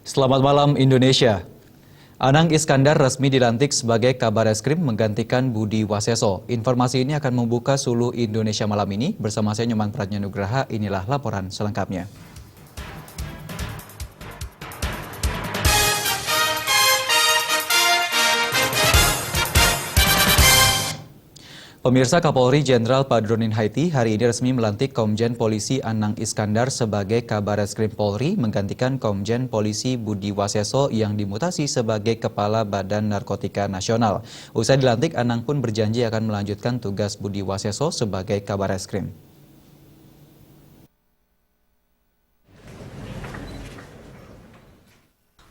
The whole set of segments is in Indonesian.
Selamat malam Indonesia. Anang Iskandar resmi dilantik sebagai Kabareskrim menggantikan Budi Waseso. Informasi ini akan membuka suluh Indonesia malam ini. Bersama saya Nyomang Pratnya-Nugraha, inilah laporan selengkapnya. Pemirsa, Kapolri Jenderal Badrodin Haiti hari ini resmi melantik Komjen Polisi Anang Iskandar sebagai Kabareskrim Polri menggantikan Komjen Polisi Budi Waseso yang dimutasi sebagai Kepala Badan Narkotika Nasional. Usai dilantik, Anang pun berjanji akan melanjutkan tugas Budi Waseso sebagai Kabareskrim.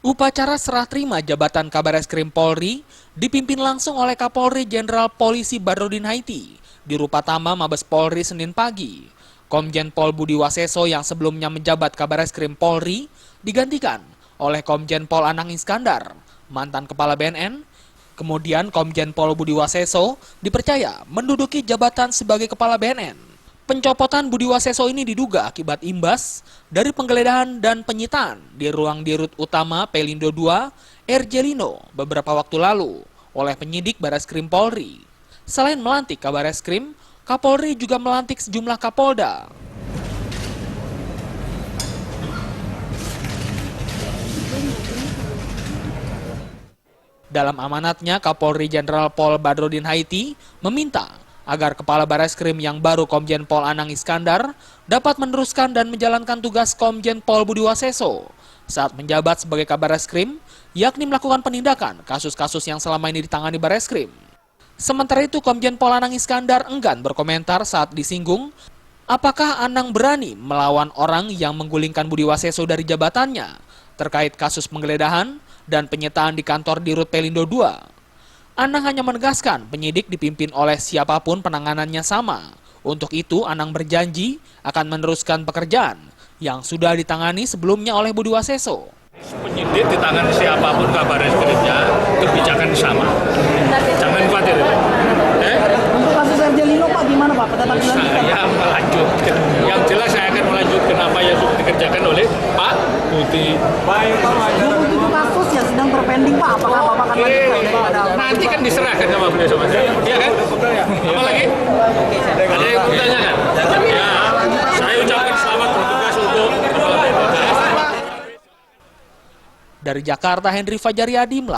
Upacara serah terima jabatan Kabareskrim Polri dipimpin langsung oleh Kapolri Jenderal Polisi Badrodin Haiti di Rupatama Mabes Polri Senin pagi. Komjen Pol Budi Waseso yang sebelumnya menjabat Kabareskrim Polri digantikan oleh Komjen Pol Anang Iskandar, mantan Kepala BNN. Kemudian Komjen Pol Budi Waseso dipercaya menduduki jabatan sebagai Kepala BNN. Pencopotan Budi Waseso ini diduga akibat imbas dari penggeledahan dan penyitaan di ruang dirut utama Pelindo II, Erjelino beberapa waktu lalu oleh penyidik Bareskrim Polri. Selain melantik Kabareskrim, Kapolri juga melantik sejumlah Kapolda. Dalam amanatnya, Kapolri Jenderal Pol Badrodin Haiti meminta agar Kepala Bareskrim yang baru Komjen Pol Anang Iskandar dapat meneruskan dan menjalankan tugas Komjen Pol Budi Waseso saat menjabat sebagai Kabareskrim, yakni melakukan penindakan kasus-kasus yang selama ini ditangani Bareskrim. Sementara itu, Komjen Pol Anang Iskandar enggan berkomentar saat disinggung apakah Anang berani melawan orang yang menggulingkan Budi Waseso dari jabatannya terkait kasus penggeledahan dan penyitaan di kantor Dirut Pelindo II. Anang hanya menegaskan penyidik dipimpin oleh siapapun penanganannya sama. Untuk itu, Anang berjanji akan meneruskan pekerjaan yang sudah ditangani sebelumnya oleh Budi Waseso. Penyidik ditangani siapapun Kabareskrimnya, kebijakan sama. Jangan khawatir. Untuk kasus Erjelino Pak, gimana Pak? Saya melanjutkan. Yang jelas saya akan melanjutkan apa yang sudah dikerjakan oleh Pak Budi. 27 kasus yang sedang terpending Pak, apakah Bapak akan lanjutkan? Nanti kan diserahkan sama beliau sama saya. Iya kan? Apa lagi? Ada yang bertanyakan? Ya, saya ucapkan selamat bertugas untuk Kepala BNN. Dari Jakarta, Henry Fajaryadi.